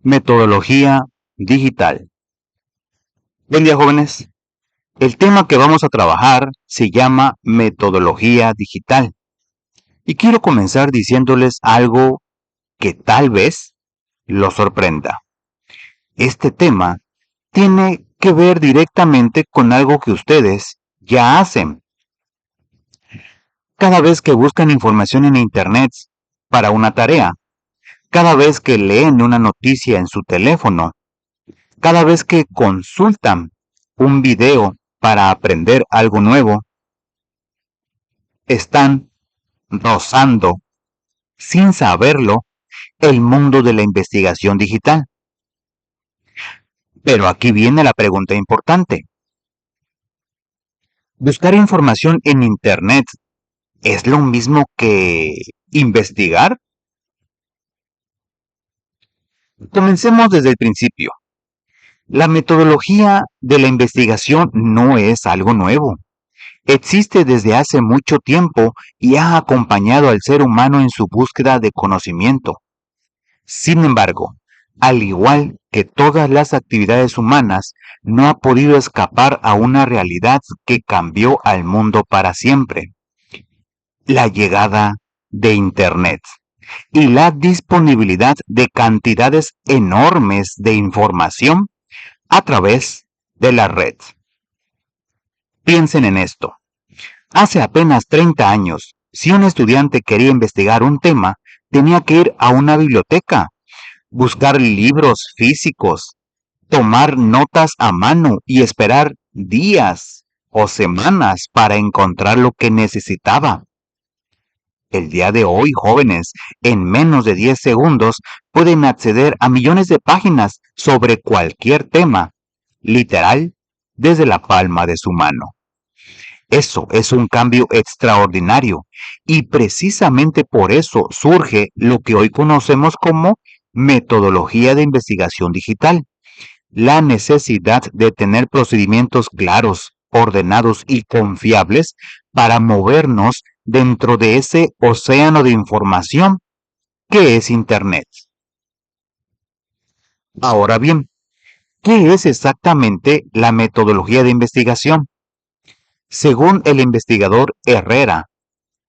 Metodología digital. Buen día, jóvenes. El tema que vamos a trabajar se llama metodología digital. Y quiero comenzar diciéndoles algo que tal vez los sorprenda. Este tema tiene que ver directamente con algo que ustedes ya hacen. Cada vez que buscan información en Internet para una tarea, cada vez que leen una noticia en su teléfono, cada vez que consultan un video para aprender algo nuevo, están rozando, sin saberlo, el mundo de la investigación digital. Pero aquí viene la pregunta importante. ¿Buscar información en Internet es lo mismo que investigar? Comencemos desde el principio. La metodología de la investigación no es algo nuevo. Existe desde hace mucho tiempo y ha acompañado al ser humano en su búsqueda de conocimiento. Sin embargo, al igual que todas las actividades humanas, no ha podido escapar a una realidad que cambió al mundo para siempre: la llegada de Internet y la disponibilidad de cantidades enormes de información a través de la red. Piensen en esto. Hace apenas 30 años, si un estudiante quería investigar un tema, tenía que ir a una biblioteca, buscar libros físicos, tomar notas a mano y esperar días o semanas para encontrar lo que necesitaba. El día de hoy, jóvenes, en menos de 10 segundos pueden acceder a millones de páginas sobre cualquier tema, literal, desde la palma de su mano. Eso es un cambio extraordinario y precisamente por eso surge lo que hoy conocemos como metodología de investigación digital. La necesidad de tener procedimientos claros, ordenados y confiables para movernos dentro de ese océano de información que es Internet. Ahora bien, ¿qué es exactamente la metodología de investigación? Según el investigador Herrera,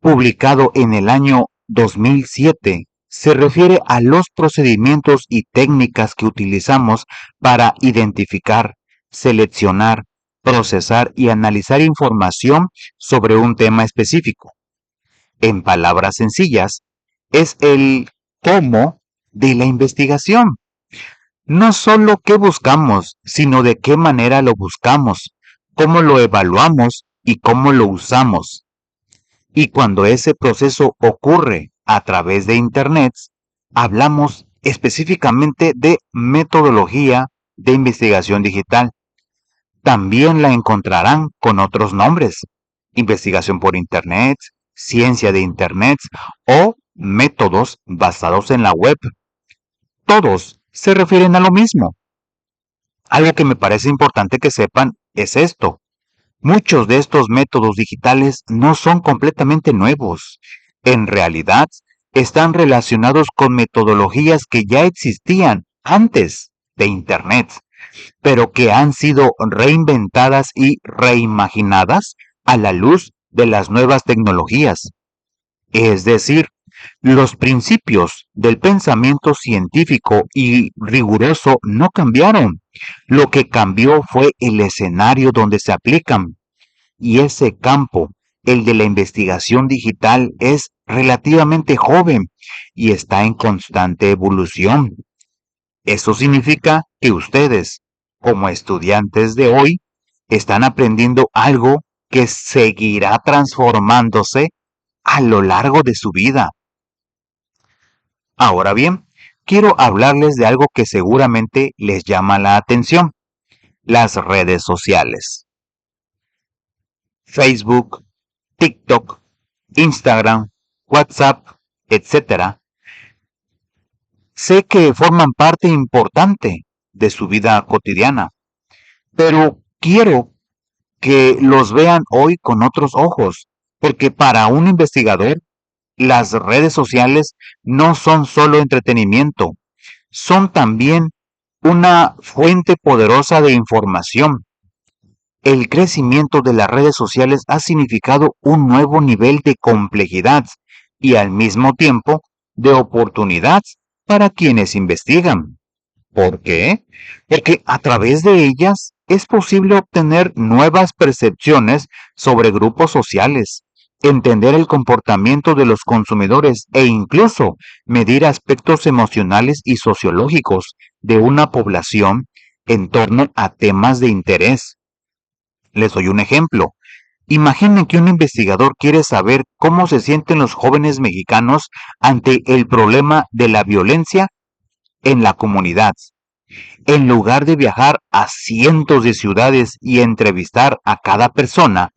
publicado en el año 2007, se refiere a los procedimientos y técnicas que utilizamos para identificar, seleccionar, procesar y analizar información sobre un tema específico. En palabras sencillas, es el cómo de la investigación. No solo qué buscamos, sino de qué manera lo buscamos, cómo lo evaluamos y cómo lo usamos. Y cuando ese proceso ocurre a través de Internet, hablamos específicamente de metodología de investigación digital. También la encontrarán con otros nombres: investigación por Internet, ciencia de Internet o métodos basados en la web. Todos se refieren a lo mismo. Algo que me parece importante que sepan es esto: muchos de estos métodos digitales no son completamente nuevos. En realidad, están relacionados con metodologías que ya existían antes de Internet, pero que han sido reinventadas y reimaginadas a la luz de las nuevas tecnologías. Es decir, los principios del pensamiento científico y riguroso no cambiaron. Lo que cambió fue el escenario donde se aplican. Y ese campo, el de la investigación digital, es relativamente joven y está en constante evolución. Eso significa que ustedes, como estudiantes de hoy, están aprendiendo algo que seguirá transformándose a lo largo de su vida. Ahora bien, quiero hablarles de algo que seguramente les llama la atención: las redes sociales. Facebook, TikTok, Instagram, WhatsApp, etc. Sé que forman parte importante de su vida cotidiana, pero quiero que los vean hoy con otros ojos, porque para un investigador, las redes sociales no son solo entretenimiento, son también una fuente poderosa de información. El crecimiento de las redes sociales ha significado un nuevo nivel de complejidad y al mismo tiempo de oportunidad para quienes investigan. ¿Por qué? Porque a través de ellas es posible obtener nuevas percepciones sobre grupos sociales, entender el comportamiento de los consumidores e incluso medir aspectos emocionales y sociológicos de una población en torno a temas de interés. Les doy un ejemplo. Imaginen que un investigador quiere saber cómo se sienten los jóvenes mexicanos ante el problema de la violencia en la comunidad. En lugar de viajar a cientos de ciudades y entrevistar a cada persona,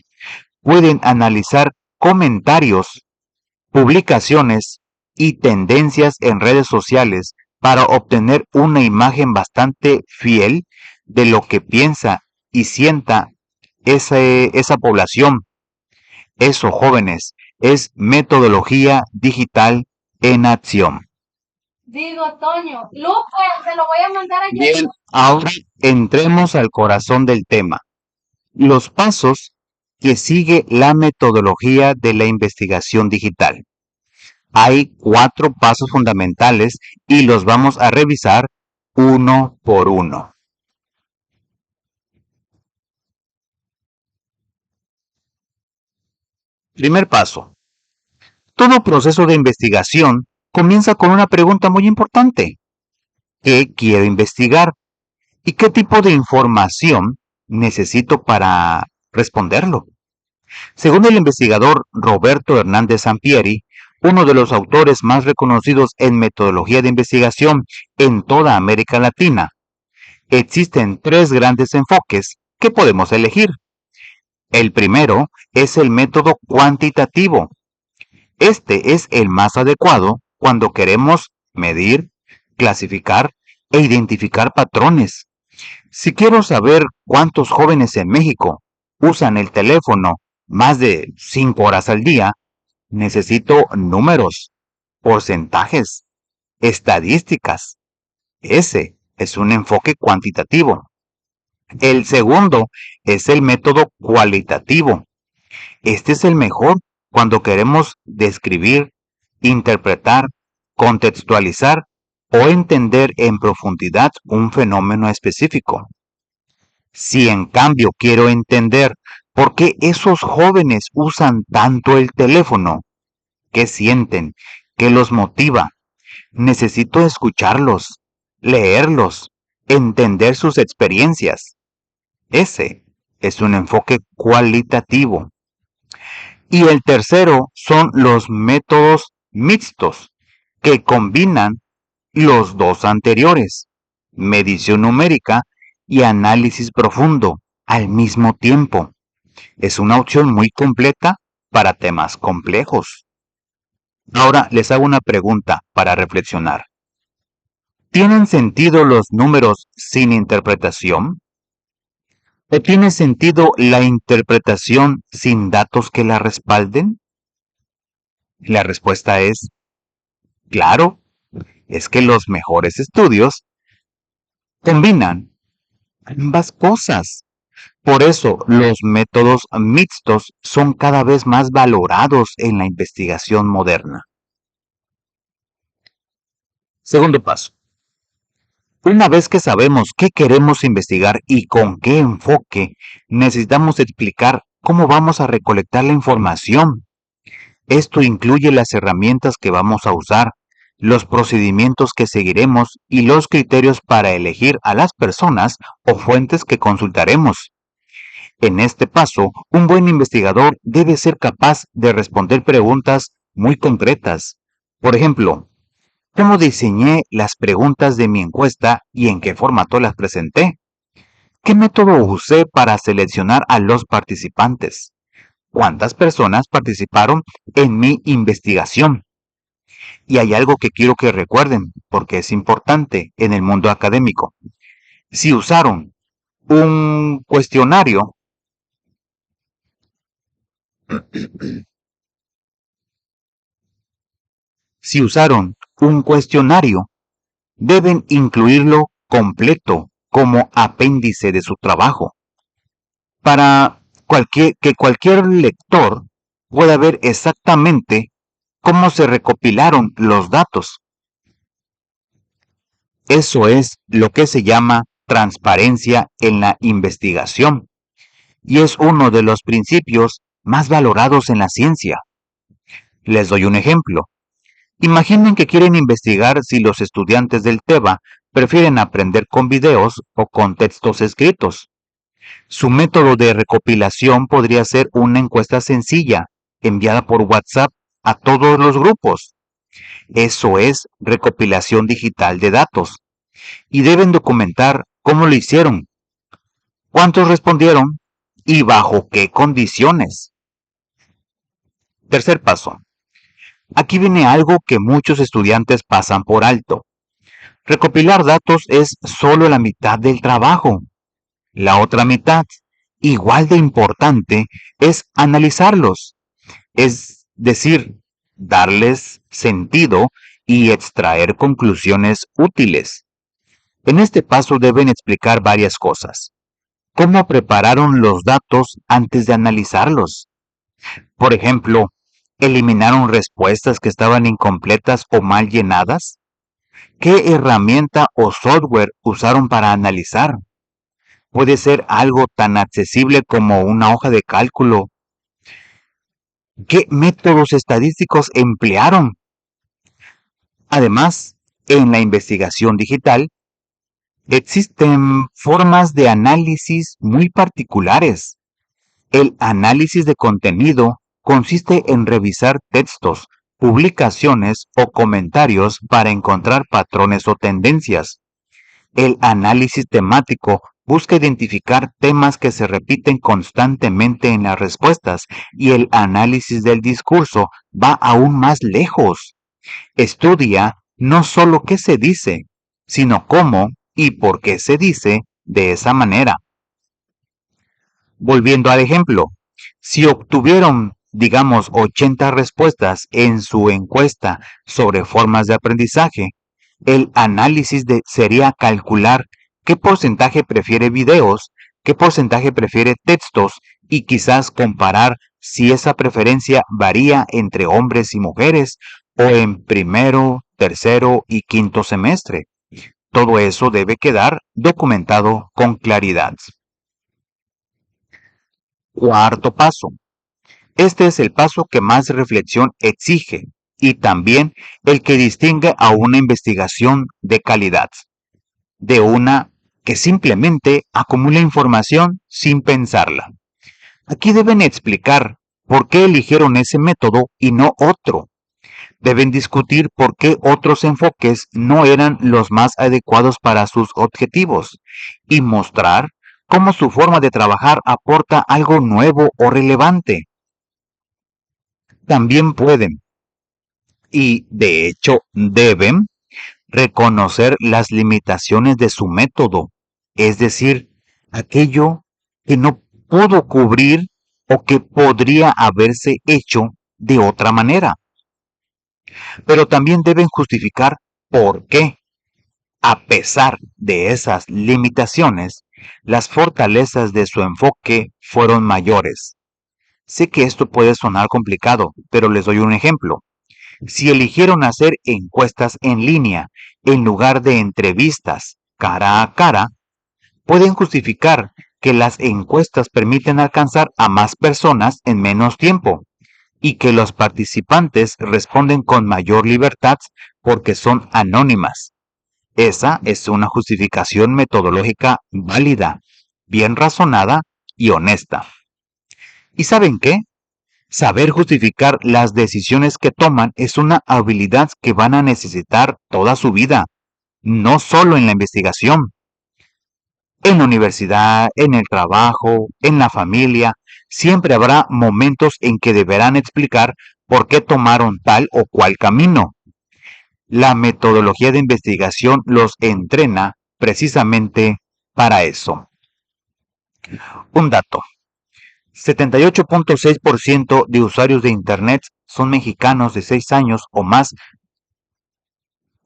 pueden analizar comentarios, publicaciones y tendencias en redes sociales para obtener una imagen bastante fiel de lo que piensa y sienta esa población. Eso, jóvenes, es metodología digital en acción. Digo, Toño, Lucas, se lo voy a mandar a Bien, ahora entremos al corazón del tema. Los pasos que sigue la metodología de la investigación digital. Hay 4 pasos fundamentales y los vamos a revisar uno por uno. Primer paso. Todo proceso de investigación comienza con una pregunta muy importante. ¿Qué quiero investigar? ¿Y qué tipo de información necesito para responderlo? Según el investigador Roberto Hernández Sampieri, uno de los autores más reconocidos en metodología de investigación en toda América Latina, existen 3 grandes enfoques que podemos elegir. El primero es el método cuantitativo. Este es el más adecuado cuando queremos medir, clasificar e identificar patrones. Si quiero saber cuántos jóvenes en México usan el teléfono más de 5 horas al día, necesito números, porcentajes, estadísticas. Ese es un enfoque cuantitativo. El segundo es el método cualitativo. Este es el mejor cuando queremos describir, interpretar, contextualizar o entender en profundidad un fenómeno específico. Si en cambio quiero entender por qué esos jóvenes usan tanto el teléfono, qué sienten, qué los motiva, necesito escucharlos, leerlos, entender sus experiencias. Ese es un enfoque cualitativo. Y el tercero son los métodos mixtos, que combinan los dos anteriores, medición numérica y análisis profundo, al mismo tiempo. Es una opción muy completa para temas complejos. Ahora les hago una pregunta para reflexionar. ¿Tienen sentido los números sin interpretación? ¿O tiene sentido la interpretación sin datos que la respalden? La respuesta es, claro, es que los mejores estudios combinan ambas cosas. Por eso los métodos mixtos son cada vez más valorados en la investigación moderna. Segundo paso. Una vez que sabemos qué queremos investigar y con qué enfoque, necesitamos explicar cómo vamos a recolectar la información. Esto incluye las herramientas que vamos a usar, los procedimientos que seguiremos y los criterios para elegir a las personas o fuentes que consultaremos. En este paso, un buen investigador debe ser capaz de responder preguntas muy concretas. Por ejemplo, ¿cómo diseñé las preguntas de mi encuesta y en qué formato las presenté? ¿Qué método usé para seleccionar a los participantes? ¿Cuántas personas participaron en mi investigación? Y hay algo que quiero que recuerden, porque es importante en el mundo académico. Si usaron un cuestionario, si usaron un cuestionario, deben incluirlo completo como apéndice de su trabajo, para que cualquier lector pueda ver exactamente cómo se recopilaron los datos. Eso es lo que se llama transparencia en la investigación y es uno de los principios más valorados en la ciencia. Les doy un ejemplo. Imaginen que quieren investigar si los estudiantes del TEBA prefieren aprender con videos o con textos escritos. Su método de recopilación podría ser una encuesta sencilla, enviada por WhatsApp a todos los grupos. Eso es recopilación digital de datos. Y deben documentar cómo lo hicieron, cuántos respondieron y bajo qué condiciones. Tercer paso. Aquí viene algo que muchos estudiantes pasan por alto. Recopilar datos es solo la mitad del trabajo. La otra mitad, igual de importante, es analizarlos, es decir, darles sentido y extraer conclusiones útiles. En este paso deben explicar varias cosas. ¿Cómo prepararon los datos antes de analizarlos? Por ejemplo, ¿eliminaron respuestas que estaban incompletas o mal llenadas? ¿Qué herramienta o software usaron para analizar? Puede ser algo tan accesible como una hoja de cálculo. ¿Qué métodos estadísticos emplearon? Además, en la investigación digital, existen formas de análisis muy particulares. El análisis de contenido consiste en revisar textos, publicaciones o comentarios para encontrar patrones o tendencias. El análisis temático busca identificar temas que se repiten constantemente en las respuestas y el análisis del discurso va aún más lejos. Estudia no solo qué se dice, sino cómo y por qué se dice de esa manera. Volviendo al ejemplo, si obtuvieron, digamos, 80 respuestas en su encuesta sobre formas de aprendizaje, el análisis sería calcular qué porcentaje prefiere videos, qué porcentaje prefiere textos y quizás comparar si esa preferencia varía entre hombres y mujeres o en primero, tercero y quinto semestre. Todo eso debe quedar documentado con claridad. Cuarto paso. Este es el paso que más reflexión exige y también el que distingue a una investigación de calidad, de una que simplemente acumula información sin pensarla. Aquí deben explicar por qué eligieron ese método y no otro. Deben discutir por qué otros enfoques no eran los más adecuados para sus objetivos y mostrar cómo su forma de trabajar aporta algo nuevo o relevante. También pueden, y de hecho deben, reconocer las limitaciones de su método, es decir, aquello que no pudo cubrir o que podría haberse hecho de otra manera. Pero también deben justificar por qué, a pesar de esas limitaciones, las fortalezas de su enfoque fueron mayores. Sé que esto puede sonar complicado, pero les doy un ejemplo. Si eligieron hacer encuestas en línea en lugar de entrevistas cara a cara, pueden justificar que las encuestas permiten alcanzar a más personas en menos tiempo y que los participantes responden con mayor libertad porque son anónimas. Esa es una justificación metodológica válida, bien razonada y honesta. ¿Y saben qué? Saber justificar las decisiones que toman es una habilidad que van a necesitar toda su vida, no solo en la investigación. En la universidad, en el trabajo, en la familia, siempre habrá momentos en que deberán explicar por qué tomaron tal o cual camino. La metodología de investigación los entrena precisamente para eso. Un dato. 78.6% de usuarios de Internet son mexicanos de 6 años o más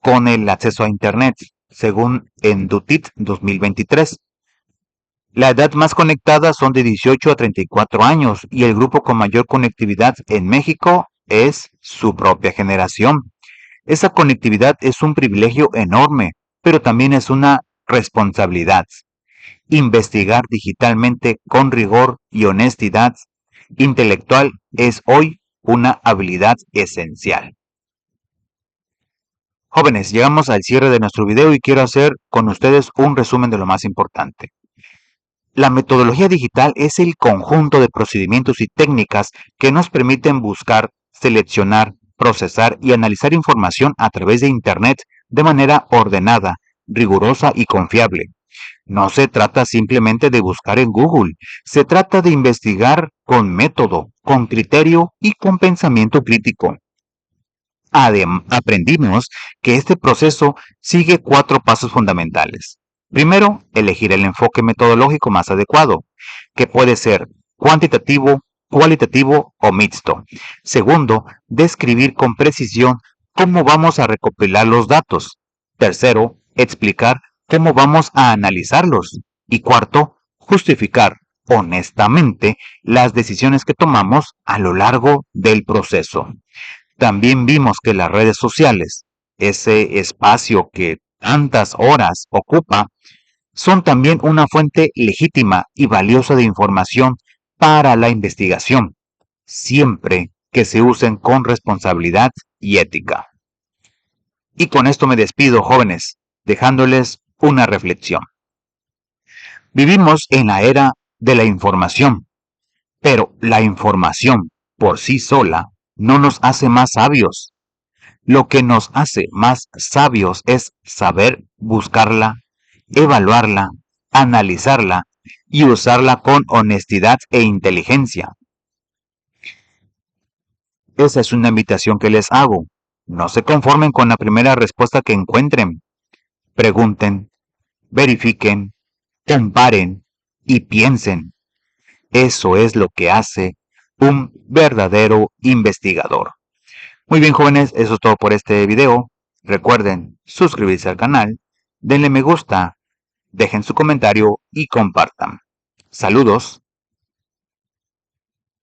con el acceso a Internet, según Endutit 2023. La edad más conectada son de 18 a 34 años y el grupo con mayor conectividad en México es su propia generación. Esa conectividad es un privilegio enorme, pero también es una responsabilidad. Investigar digitalmente con rigor y honestidad intelectual es hoy una habilidad esencial. Jóvenes, llegamos al cierre de nuestro video y quiero hacer con ustedes un resumen de lo más importante. La metodología digital es el conjunto de procedimientos y técnicas que nos permiten buscar, seleccionar, procesar y analizar información a través de Internet de manera ordenada, rigurosa y confiable. No se trata simplemente de buscar en Google, se trata de investigar con método, con criterio y con pensamiento crítico. Aprendimos que este proceso sigue 4 pasos fundamentales. Primero, elegir el enfoque metodológico más adecuado, que puede ser cuantitativo, cualitativo o mixto. Segundo, describir con precisión cómo vamos a recopilar los datos. Tercero, explicar cómo vamos a analizarlos. Y cuarto, justificar honestamente las decisiones que tomamos a lo largo del proceso. También vimos que las redes sociales, ese espacio que tantas horas ocupa, son también una fuente legítima y valiosa de información para la investigación, siempre que se usen con responsabilidad y ética. Y con esto me despido, jóvenes, dejándoles una reflexión. Vivimos en la era de la información, pero la información por sí sola no nos hace más sabios. Lo que nos hace más sabios es saber buscarla, evaluarla, analizarla y usarla con honestidad e inteligencia. Esa es una invitación que les hago. No se conformen con la primera respuesta que encuentren. Pregunten, verifiquen, comparen y piensen. Eso es lo que hace un verdadero investigador. Muy bien, jóvenes, eso es todo por este video. Recuerden suscribirse al canal, denle me gusta, dejen su comentario y compartan. Saludos.